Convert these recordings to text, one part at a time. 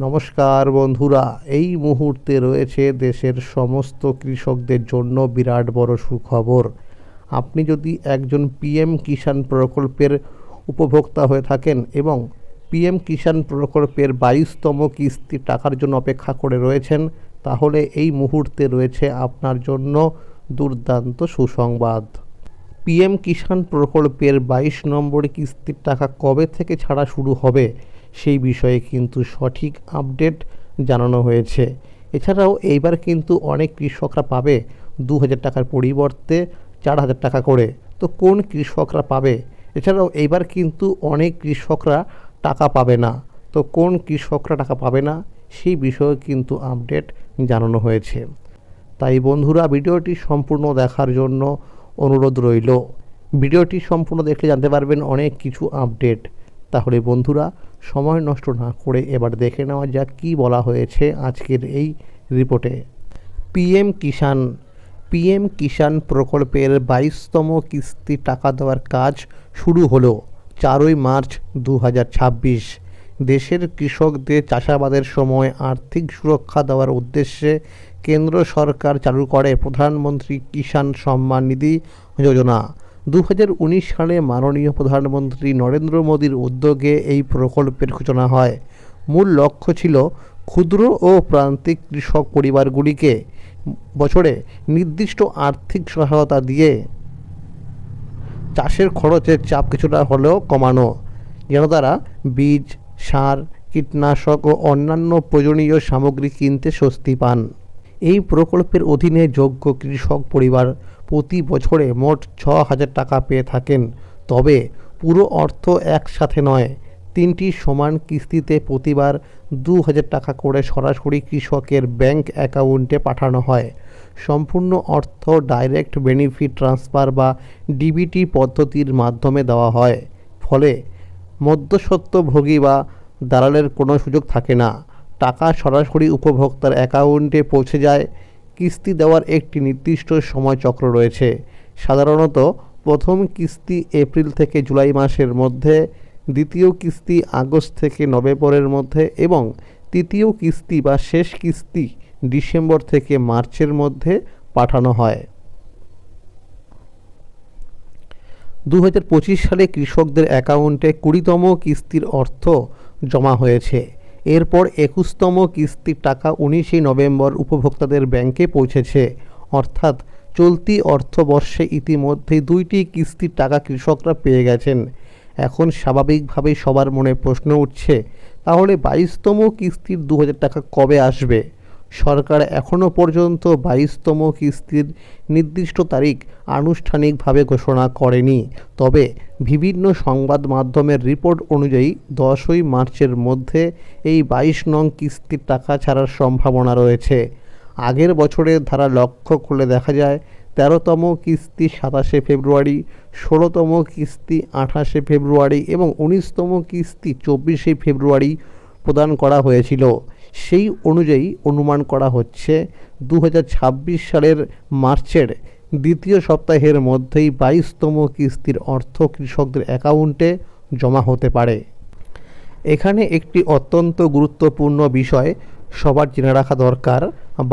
নমস্কার বন্ধুরা, এই মুহূর্তে রয়েছে দেশের সমস্ত কৃষকদের জন্য বিরাট বড় সুখবর। আপনি যদি একজন পিএম কিষাণ প্রকল্পের উপভোক্তা হয়ে থাকেন এবং পিএম কিষাণ প্রকল্পের 22তম কিস্তি টাকার জন্য অপেক্ষা করে রয়েছেন, তাহলে এই মুহূর্তে রয়েছে আপনার জন্য দুর্দান্ত সুসংবাদ। পিএম কিষাণ প্রকল্পের 22 নম্বর কিস্তির টাকা কবে থেকে ছাড়া শুরু হবে সেই বিষয়ে কিন্তু সঠিক আপডেট জানানো হয়েছে। এছাড়াও এইবার কিন্তু অনেক কৃষকরা পাবে 2000 টাকার পরিবর্তে 4000 টাকা করে। তো কোন কৃষকরা পাবে? এছাড়াও এইবার কিন্তু অনেক কৃষকরা টাকা পাবে না। তো কোন কৃষকরা টাকা পাবে না সেই বিষয়ে কিন্তু আপডেট জানানো হয়েছে। তাই বন্ধুরা, ভিডিওটি সম্পূর্ণ দেখার জন্য অনুরোধ রইল। ভিডিওটি সম্পূর্ণ দেখলে জানতে পারবেন অনেক কিছু আপডেট। তাহলে বন্ধুরা, সময় নষ্ট না করে এবার দেখে নেওয়া যাক কী বলা হয়েছে আজকের এই রিপোর্টে। পিএম কিষাণ প্রকল্পের 22তম কিস্তি টাকা দেওয়ার কাজ শুরু হলো 4ই মার্চ 2026। দেশের কৃষকদের চাষাবাদের সময় আর্থিক সুরক্ষা দেওয়ার উদ্দেশ্যে কেন্দ্র সরকার চালু করে প্রধানমন্ত্রী কিষাণ সম্মান নিধি যোজনা। 2019 সালে মাননীয় প্রধানমন্ত্রী নরেন্দ্র মোদীর উদ্যোগে এই প্রকল্পের সূচনা হয়। মূল লক্ষ্য ছিল ক্ষুদ্র ও প্রান্তিক কৃষক পরিবারগুলিকে বছরে নির্দিষ্ট আর্থিক সহায়তা দিয়ে চাষের খরচের চাপ কিছুটা হলেও কমানো, যেন তারা বীজ, সার, কীটনাশক ও অন্যান্য প্রয়োজনীয় সামগ্রী কিনতে স্বস্তি পান। এই প্রকল্পের অধীনে যোগ্য কৃষক পরিবার প্রতি বছরে মোট 6000 টাকা পেয়ে থাকেন। তবে পুরো অর্থ একসাথে নয়, 3টি সমান কিস্তিতে প্রতিবার 2000 টাকা করে সরাসরি কৃষকের ব্যাংক অ্যাকাউন্টে পাঠানো হয়। সম্পূর্ণ অর্থ ডাইরেক্ট বেনিফিট ট্রান্সফার বা ডিবিটি পদ্ধতির মাধ্যমে দেওয়া হয়। ফলে মধ্যস্বত্বভোগী বা দালালের কোনো সুযোগ থাকে না। টাকা সরাসরি উপভোক্তার অ্যাকাউন্টে পৌঁছে যায়। কিস্তি দেওয়ার একটি নির্দিষ্ট সময়চক্র রয়েছে। সাধারণত প্রথম কিস্তি এপ্রিল থেকে জুলাই মাসের মধ্যে, দ্বিতীয় কিস্তি আগস্ট থেকে নভেম্বরের মধ্যে এবং তৃতীয় কিস্তি বা শেষ কিস্তি ডিসেম্বর থেকে মার্চের মধ্যে পাঠানো হয়। 2025 সালে কৃষকদের অ্যাকাউন্টে 20তম কিস্তির অর্থ জমা হয়েছে। এরপর 21তম কিস্তির টাকা 19শে নভেম্বর উপভোক্তাদের ব্যাংকে পৌঁছেছে। অর্থাৎ চলতি অর্থবর্ষে ইতিমধ্যেই 2টি কিস্তির টাকা কৃষকরা পেয়ে গেছেন। এখন স্বাভাবিকভাবেই সবার মনে প্রশ্ন উঠছে, তাহলে 22তম কিস্তির 2000 টাকা কবে আসবে? সরকার এখনও পর্যন্ত 22তম কিস্তির নির্দিষ্ট তারিখ আনুষ্ঠানিকভাবে ঘোষণা করেনি। তবে বিভিন্ন সংবাদ মাধ্যমের রিপোর্ট অনুযায়ী 10ই মার্চের মধ্যে এই 22 নং কিস্তির টাকা ছাড়ার সম্ভাবনা রয়েছে। আগের বছরের ধারা লক্ষ্য করলে দেখা যায় 13তম কিস্তি 27শে ফেব্রুয়ারি, 16তম কিস্তি 28শে ফেব্রুয়ারি এবং 19তম কিস্তি 24শে ফেব্রুয়ারি প্রদান করা হয়েছিল। সেই অনুযায়ী অনুমান করা হচ্ছে 2026 সালের মার্চের দ্বিতীয় সপ্তাহের মধ্যেই 22তম কিস্তির অর্থ কৃষকদের অ্যাকাউন্টে জমা হতে পারে। এখানে একটি অত্যন্ত গুরুত্বপূর্ণ বিষয় সবার জেনে রাখা দরকার।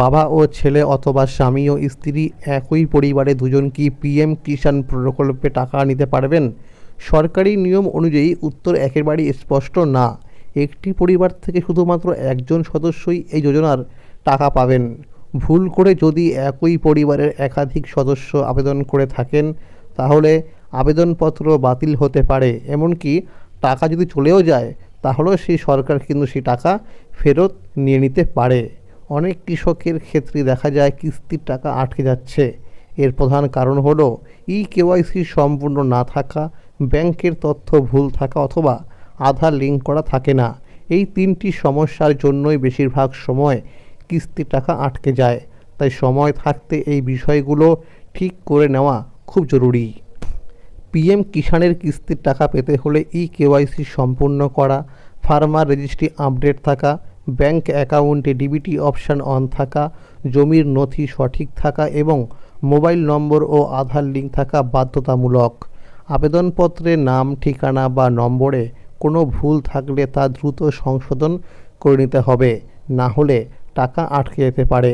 বাবা ও ছেলে অথবা স্বামী ও স্ত্রী একই পরিবারে দুজন কি পিএম কিষাণ প্রকল্পে টাকা নিতে পারবেন? সরকারি নিয়ম অনুযায়ী উত্তর একেবারেই স্পষ্ট না। একটি পরিবার থেকে শুধুমাত্র একজন সদস্যই এই যোজনার টাকা পাবেন। ভুল করে যদি একই পরিবারের একাধিক সদস্য আবেদন করে থাকেন, তাহলে আবেদনপত্র বাতিল হতে পারে। এমনকি টাকা যদি চলেও যায়, তাহলেও সেই সরকার কিন্তু সেই টাকা ফেরত নিয়ে নিতে পারে। অনেক কৃষকের ক্ষেত্রে দেখা যায় কিস্তির টাকা আটকে যাচ্ছে। এর প্রধান কারণ হলো কেওয়াইসি সম্পূর্ণ না থাকা, ব্যাংকের তথ্য ভুল থাকা অথবা আধার লিঙ্ক করা থাকে না। এই 3টি সমস্যার জন্যই বেশিরভাগ সময় কিস্তির টাকা আটকে যায়। তাই সময় থাকতে এই বিষয়গুলো ঠিক করে নেওয়া খুব জরুরি। পিএম কিষাণের কিস্তির টাকা পেতে হলে কেওয়াইসি সম্পূর্ণ করা, ফার্মার রেজিস্ট্রি আপডেট থাকা, ব্যাংক অ্যাকাউন্টে ডিবিটি অপশান অন থাকা, জমির নথি সঠিক থাকা এবং মোবাইল নম্বর ও আধার লিঙ্ক থাকা বাধ্যতামূলক। আবেদনপত্রে নাম, ঠিকানা বা নম্বরে কোনো ভুল থাকলে তা দ্রুত সংশোধন করে নিতে হবে, না হলে টাকা আটকে যেতে পারে।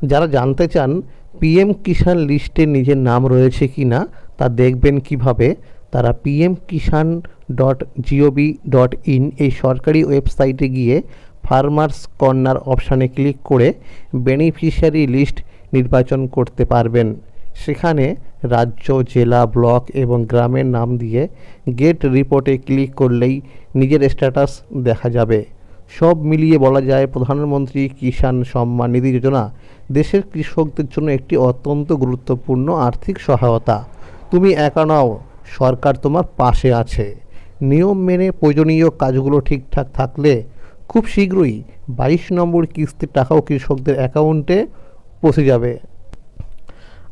যারা জানতে চান পিএম কিষাণ লিস্টে নিজের নাম রয়েছে কি না তা দেখবেন কিভাবে, তারা pmkishan.gov.in এই সরকারি ওয়েবসাইটে গিয়ে ফার্মার্স কর্নার অপশানে ক্লিক করে বেনিফিশিয়ারি লিস্ট নির্বাচন করতে পারবেন। সেখানে রাজ্য, জেলা, ব্লক এবং গ্রামের নাম দিয়ে গেট রিপোর্টে ক্লিক করলেই নিজের স্ট্যাটাস দেখা যাবে। সব মিলিয়ে বলা যায় প্রধানমন্ত্রী কিষাণ সম্মান নিধি যোজনা দেশের কৃষকদের জন্য একটি অত্যন্ত গুরুত্বপূর্ণ আর্থিক সহায়তা। তুমি একা নও, সরকার তোমার পাশে আছে। নিয়ম মেনে প্রয়োজনীয় কাজগুলো ঠিকঠাক থাকলে খুব শীঘ্রই 22 নম্বর কিস্তির টাকাও কৃষকদের অ্যাকাউন্টে পৌঁছে যাবে।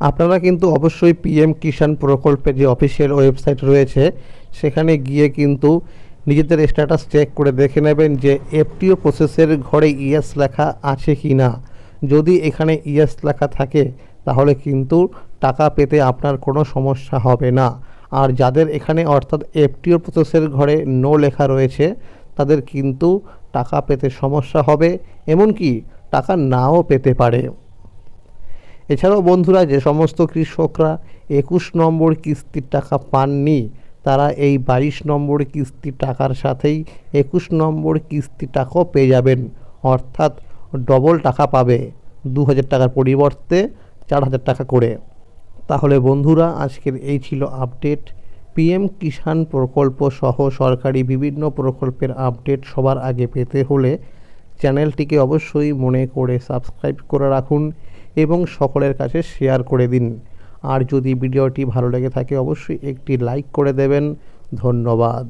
আপনারা কিন্তু অবশ্যই পিএম কিষাণ প্রকল্পের যে অফিসিয়াল ওয়েবসাইট রয়েছে সেখানে গিয়ে কিন্তু নিজেদের স্ট্যাটাস চেক করে দেখে নেবেন যে এফটিও প্রসেসের ঘরে ইয়েস লেখা আছে কি না। যদি এখানে ইয়েস লেখা থাকে তাহলে কিন্তু টাকা পেতে আপনার কোনো সমস্যা হবে না। আর যাদের এখানে অর্থাৎ এফটিও প্রসেসের ঘরে নো লেখা রয়েছে তাদের কিন্তু টাকা পেতে সমস্যা হবে, এমনকি টাকা নাও পেতে পারে। এছাড়াও বন্ধুরা, যে সমস্ত কৃষকরা 21 নম্বর কিস্তির টাকা পাননি তারা এই 22 নম্বর কিস্তির টাকার সাথেই 21 নম্বর কিস্তির টাকাও পেয়ে যাবেন, অর্থাৎ ডবল টাকা পাবে, 2000 টাকার পরিবর্তে 4000 টাকা করে। তাহলে বন্ধুরা, আজকের এই ছিল আপডেট। পিএম কিষাণ প্রকল্প সহ সরকারি বিভিন্ন প্রকল্পের আপডেট সবার আগে পেতে হলে চ্যানেলটিকে অবশ্যই মনে করে সাবস্ক্রাইব করে রাখুন এবং সকলের কাছে শেয়ার করে দিন। আর যদি ভিডিওটি ভালো লেগে থাকে অবশ্যই একটি লাইক করে দেবেন। ধন্যবাদ।